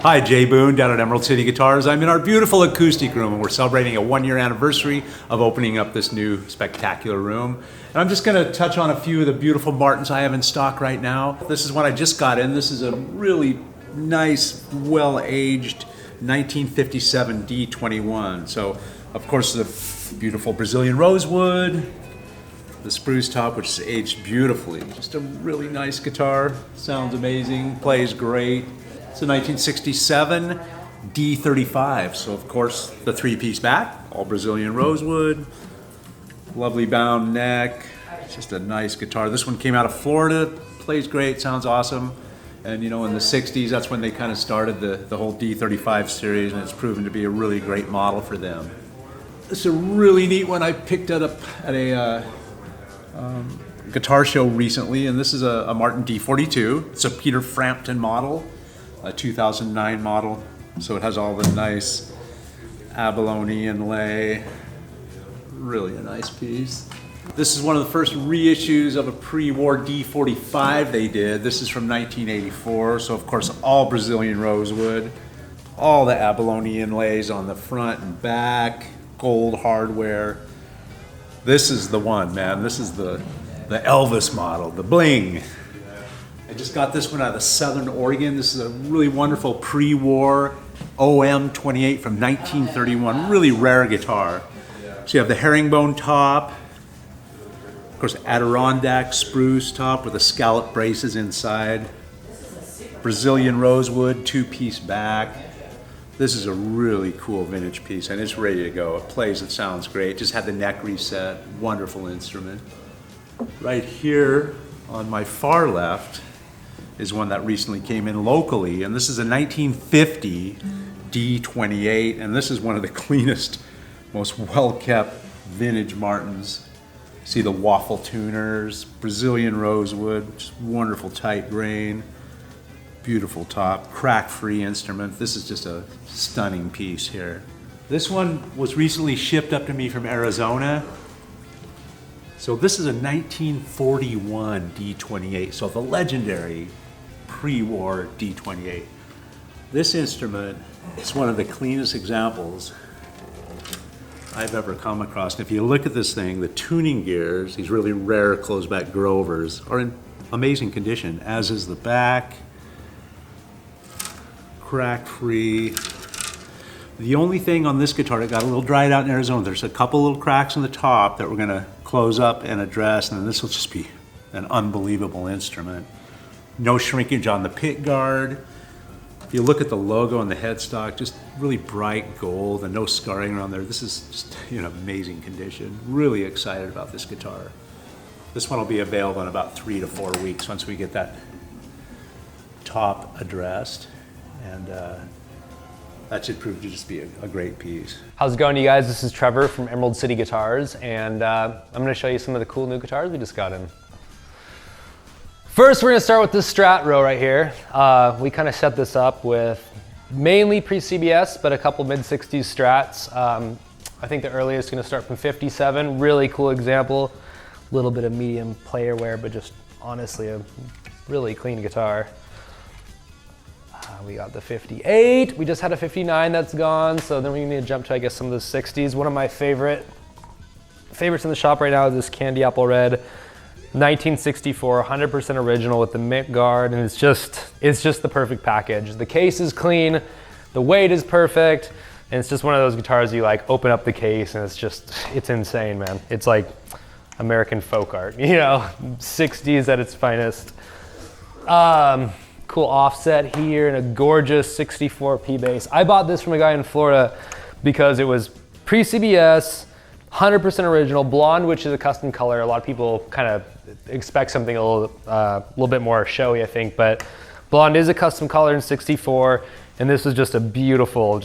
Hi, Jay Boone down at Emerald City Guitars. I'm in our beautiful acoustic room and we're celebrating a 1-year anniversary of opening up this new spectacular room. And I'm just going to touch on a few of the beautiful Martins I have in stock right now. This is one I just got in. This is a really nice, well-aged 1957 D21. So, of course, the beautiful Brazilian rosewood, the spruce top, which is aged beautifully. Just a really nice guitar. Sounds amazing, plays great. It's a 1967 D35, so of course the 3-piece back, all Brazilian rosewood, lovely bound neck, just a nice guitar. This one came out of Florida, plays great, sounds awesome. And you know, in the 60s, that's when they kind of started the whole D35 series, and it's proven to be a really great model for them. This is a really neat one I picked it up at a guitar show recently, and this is a Martin D42. It's a Peter Frampton model. A 2009 model, so it has all the nice abalone inlay. Really a nice piece. This is one of the first reissues of a pre-war D45 they did. This is from 1984, so of course all Brazilian rosewood, all the abalone inlays on the front and back, gold hardware. This is the one, man. This is the Elvis model, the bling. I just got this one out of Southern Oregon. This is a really wonderful pre-war OM28 from 1931. Really rare guitar. So you have the herringbone top, of course Adirondack spruce top with the scallop braces inside, Brazilian rosewood 2-piece back. This is a really cool vintage piece and it's ready to go. It plays, it sounds great. Just had the neck reset. Wonderful instrument. Right here on my far left is one that recently came in locally, and this is a 1950 D28, and this is one of the cleanest, most well-kept vintage Martins. See the waffle tuners, Brazilian rosewood, just wonderful tight grain, beautiful top, crack-free instrument. This is just a stunning piece here. This one was recently shipped up to me from Arizona. So this is a 1941 D28, so the legendary pre-war D28. This instrument is one of the cleanest examples I've ever come across. And if you look at this thing, the tuning gears, these really rare closed-back Grovers, are in amazing condition, as is the back, crack-free. The only thing on this guitar that got a little dried out in Arizona, there's a couple little cracks in the top that we're gonna close up and address, and this will just be an unbelievable instrument. No shrinkage on the pick guard. If you look at the logo and the headstock, just really bright gold and no scarring around there. This is just in amazing condition. Really excited about this guitar. This one will be available in about 3 to 4 weeks once we get that top addressed. And that should prove to just be a great piece. How's it going, you guys? This is Trevor from Emerald City Guitars, and I'm gonna show you some of the cool new guitars we just got in. First, we're gonna start with this Strat row right here. We kind of set this up with mainly pre-CBS, but a couple mid-60s Strats. I think the earliest is gonna start from 57. Really cool example. A little bit of medium player wear, but just honestly a really clean guitar. We got the 58. We just had a 59 that's gone, so then we need to jump to, I guess, some of the 60s. One of my favorites in the shop right now is this Candy Apple Red 1964, 100% original with the Mick guard, and it's just the perfect package. The case is clean, the weight is perfect, and it's just one of those guitars you like open up the case and it's insane, man. It's like American folk art, you know, 60s at its finest. Cool offset here and a gorgeous 64 P bass. I bought this from a guy in Florida because it was pre-CBS, 100% original, blonde, which is a custom color. A lot of people kind of expect something a little bit more showy, I think, but blonde is a custom color in 64, and this was just a beautiful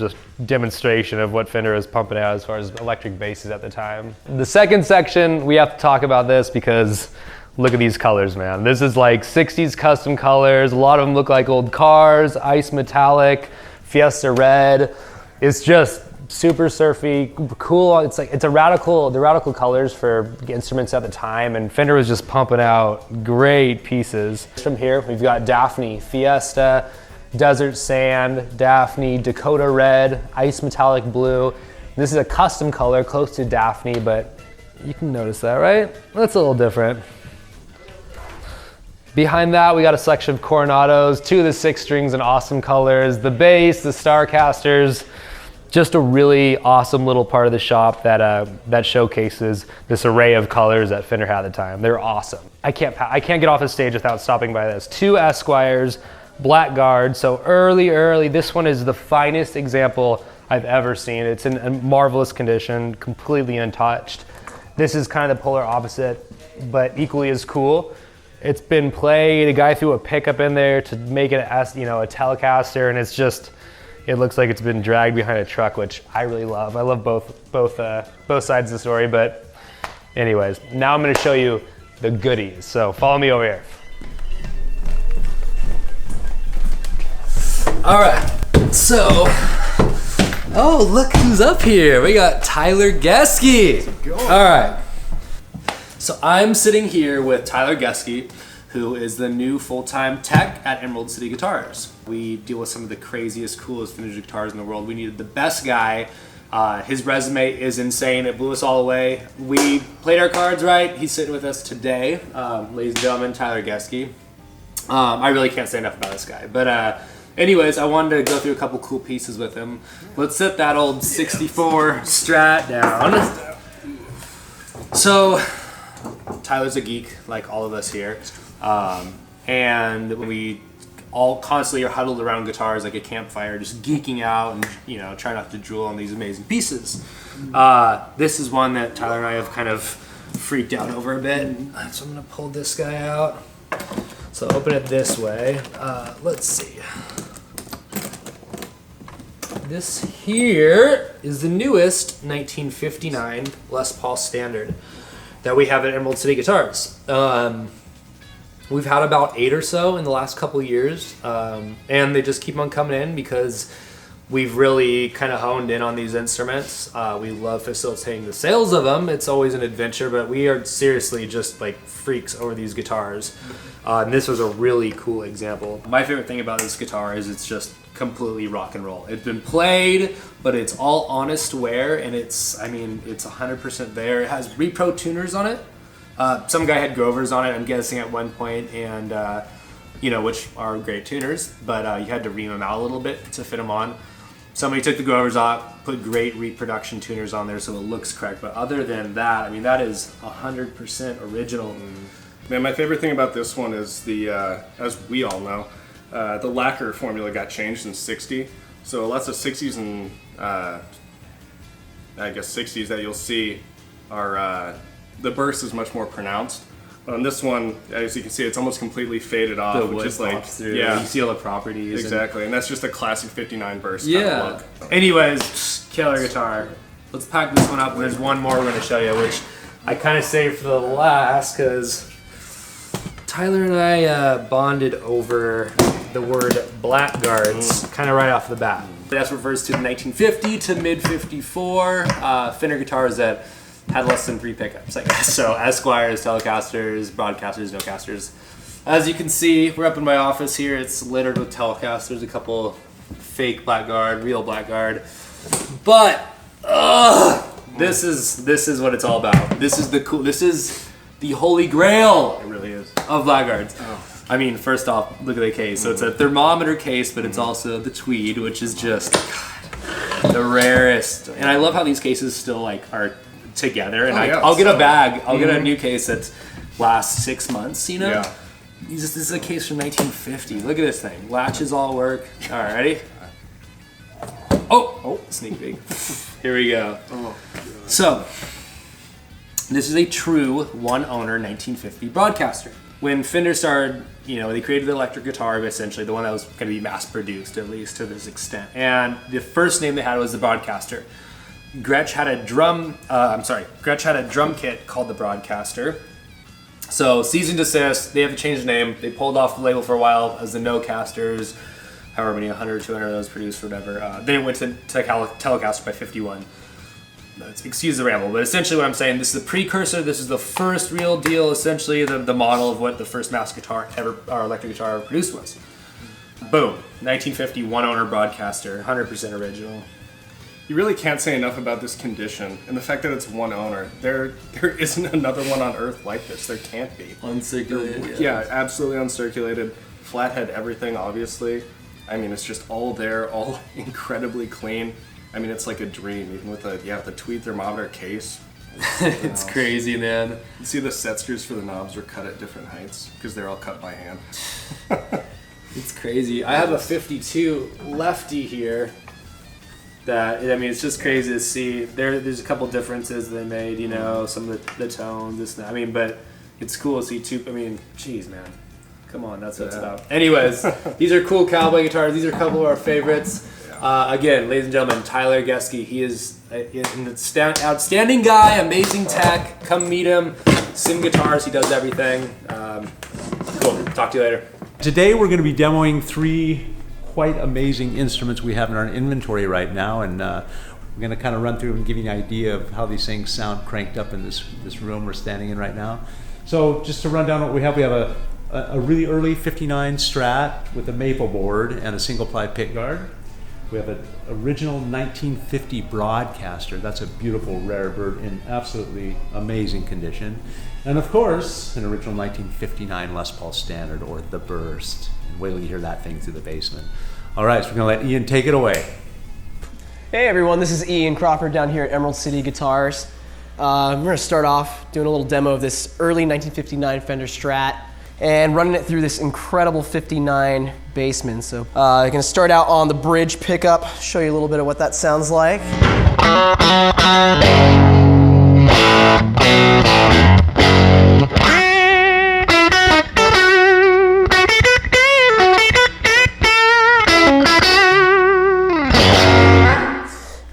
demonstration of what Fender was pumping out as far as electric basses at the time. The second section, we have to talk about this because look at these colors, man. This is like 60s custom colors. A lot of them look like old cars, ice metallic, Fiesta red. It's just super surfy, cool. It's the radical colors for instruments at the time, and Fender was just pumping out great pieces. From here, we've got Daphne, Fiesta, Desert Sand, Daphne, Dakota Red, Ice Metallic Blue. This is a custom color close to Daphne, but you can notice that, right? That's a little different. Behind that, we got a selection of Coronados, 2 of the 6 strings in awesome colors, the bass, the Starcasters. Just a really awesome little part of the shop that showcases this array of colors that Fender had at the time. They're awesome. I can't get off the stage without stopping by this. 2 Esquires, Blackguard. So early. This one is the finest example I've ever seen. It's in a marvelous condition, completely untouched. This is kind of the polar opposite, but equally as cool. It's been played. A guy threw a pickup in there to make it a Telecaster, and it's just. It looks like it's been dragged behind a truck, which I really love. I love both sides of the story, but anyways, now I'm gonna show you the goodies. So follow me over here. All right, so, oh, look who's up here. We got Tyler Geske. All right, so I'm sitting here with Tyler Geske, who is the new full-time tech at Emerald City Guitars. We deal with some of the craziest, coolest vintage guitars in the world. We needed the best guy. His resume is insane. It blew us all away. We played our cards right. He's sitting with us today. Ladies and gentlemen, Tyler Geske. I really can't say enough about this guy. But anyways, I wanted to go through a couple cool pieces with him. Let's set that old 64 Strat down. So, Tyler's a geek, like all of us here. And we all constantly are huddled around guitars like a campfire, just geeking out and, try not to drool on these amazing pieces. This is one that Tyler and I have kind of freaked out over a bit. So I'm gonna pull this guy out. So open it this way. Let's see. This here is the newest 1959 Les Paul Standard that we have at Emerald City Guitars. We've had about 8 or so in the last couple years, and they just keep on coming in because we've really kind of honed in on these instruments. We love facilitating the sales of them. It's always an adventure, but we are seriously just like freaks over these guitars. And this was a really cool example. My favorite thing about this guitar is it's just completely rock and roll. It's been played, but it's all honest wear, and it's 100% there. It has repro tuners on it. Some guy had Grovers on it, I'm guessing, at one point, and which are great tuners, but you had to ream them out a little bit to fit them on. Somebody took the Grovers off, put great reproduction tuners on there so it looks correct, but other than that, that is 100% original. Man, my favorite thing about this one is the, as we all know, the lacquer formula got changed in '60, so lots of 60s and 60s that you'll see are the burst is much more pronounced. But on this one, as you can see, it's almost completely faded off, The which wood is like, pops through. You see all the properties. exactly, and that's just a classic '59 burst. Yeah. Kind of look. Anyways, killer guitar. Let's pack this one up, and there's one more we're gonna show you, which I kind of saved for the last because Tyler and I bonded over the word blackguards kind of right off the bat. That refers to the 1950 to mid '54 Fender guitars that had less than 3 pickups, I guess. So Esquires, Telecasters, Broadcasters, Nocasters. As you can see, we're up in my office here. It's littered with Telecasters, a couple fake Blackguard, real Blackguard. But this is what it's all about. This is the holy grail. It really is. Of Blackguards. Oh. First off, look at the case. So it's a thermometer case, but it's also the tweed, which is just the rarest. And I love how these cases still are together. And I'll get a bag. I'll get a new case that lasts 6 months. Yeah. This is a case from 1950. Look at this thing. Latches all work. All right, ready? Oh, sneak peek. Here we go. Oh. So, this is a true one-owner 1950 Broadcaster. When Fender started, they created the electric guitar, essentially the one that was going to be mass-produced, at least to this extent. And the first name they had was the Broadcaster. Gretsch had a drum kit called the Broadcaster. So, cease and desist, they have to change the name. They pulled off the label for a while as the No-Casters, however many, 100 or 200 of those produced or whatever. Then it went to Telecaster by 51. Excuse the ramble, but essentially what I'm saying, this is the precursor, this is the first real deal, essentially the model of what the first mass guitar ever, or electric guitar ever produced was. Boom, 1950 one owner broadcaster, 100% original. You really can't say enough about this condition and the fact that it's one owner. There isn't another one on Earth like this. There can't be. Uncirculated. Yeah, absolutely uncirculated. Flathead everything, obviously. I mean, it's just all there, all incredibly clean. I mean, it's like a dream, even with the tweed thermometer case. It's crazy, man. You see the set screws for the knobs are cut at different heights because they're all cut by hand. It's crazy. I have a 52 lefty here. That, I mean, it's just crazy to see. There's a couple differences they made, you know, some of the tones, this and that. I mean, but it's cool to see two. I mean, geez, man. Come on, that's what it's about. Anyways, these are cool cowboy guitars. These are a couple of our favorites. Again, ladies and gentlemen, Tyler Geske. He is an outstanding guy, amazing tech. Come meet him. Sim guitars, he does everything. Cool. Talk to you later. Today we're going to be demoing 3 quite amazing instruments we have in our inventory right now, and we're going to kind of run through and give you an idea of how these things sound cranked up in this room we're standing in right now. So just to run down what we have a really early 59 Strat with a maple board and a single ply pickguard. We have an original 1950 Broadcaster. That's a beautiful rare bird in absolutely amazing condition. And of course, an original 1959 Les Paul Standard, or the Burst. And wait till you hear that thing through the basement. All right, so we're gonna let Ian take it away. Hey everyone, this is Ian Crawford down here at Emerald City Guitars. We're gonna start off doing a little demo of this early 1959 Fender Strat and running it through this incredible 59 Bassman. So I'm gonna start out on the bridge pickup, show you a little bit of what that sounds like.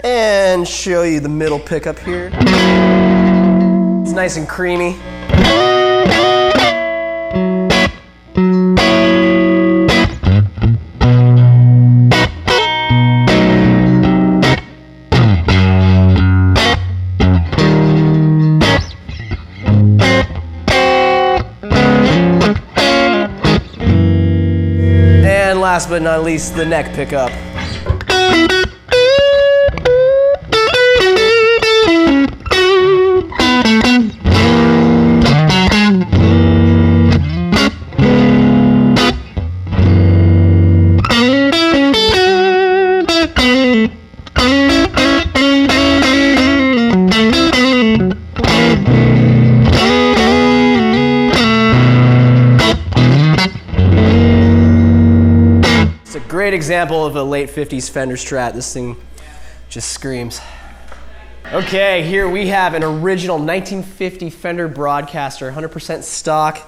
And show you the middle pickup here. It's nice and creamy. And last but not least, the neck pickup. Great example of a late 50s Fender Strat. This thing just screams. Okay, here we have an original 1950 Fender Broadcaster, 100% stock.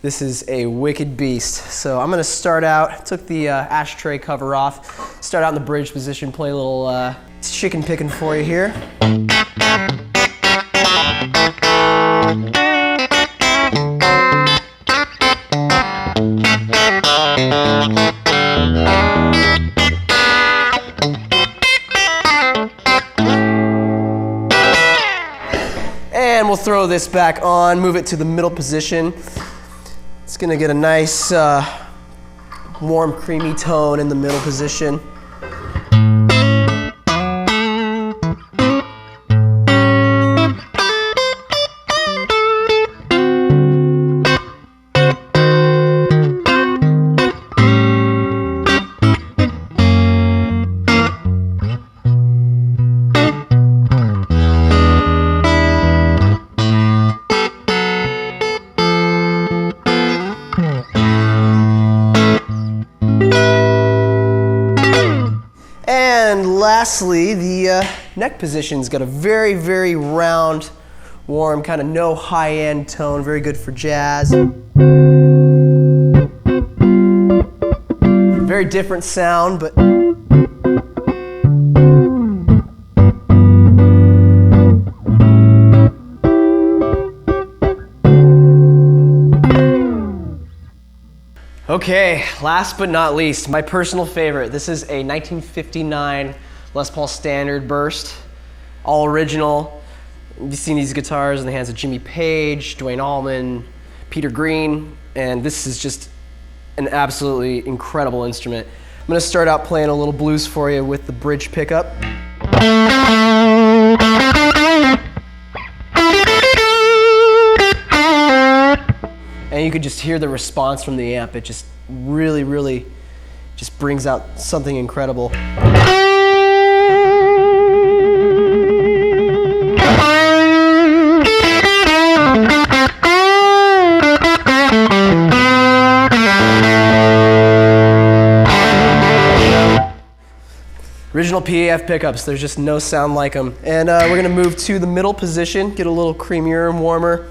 This is a wicked beast. So I'm gonna start out, took the ashtray cover off, start out in the bridge position, play a little chicken picking for you here. And we'll throw this back on, move it to the middle position. It's gonna get a nice, warm, creamy tone in the middle position. And lastly, the neck position's got a very, very round, warm, kind of no high-end tone, very good for jazz. Very different sound, but okay, last but not least, my personal favorite. This is a 1959 Les Paul Standard Burst, all original. You've seen these guitars in the hands of Jimmy Page, Dwayne Allman, Peter Green, and this is just an absolutely incredible instrument. I'm gonna start out playing a little blues for you with the bridge pickup. And you can just hear the response from the amp. It just really just brings out something incredible. Original PAF pickups, there's just no sound like them. And we're gonna move to the middle position, get a little creamier and warmer.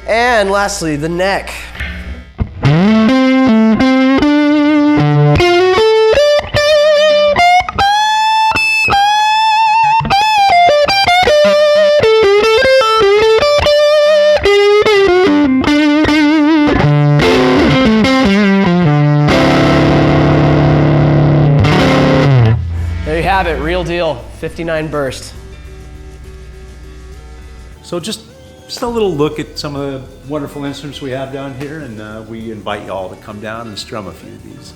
And lastly, the neck. There you have it, real deal, 59 burst. So just a little look at some of the wonderful instruments we have down here, and we invite you all to come down and strum a few of these.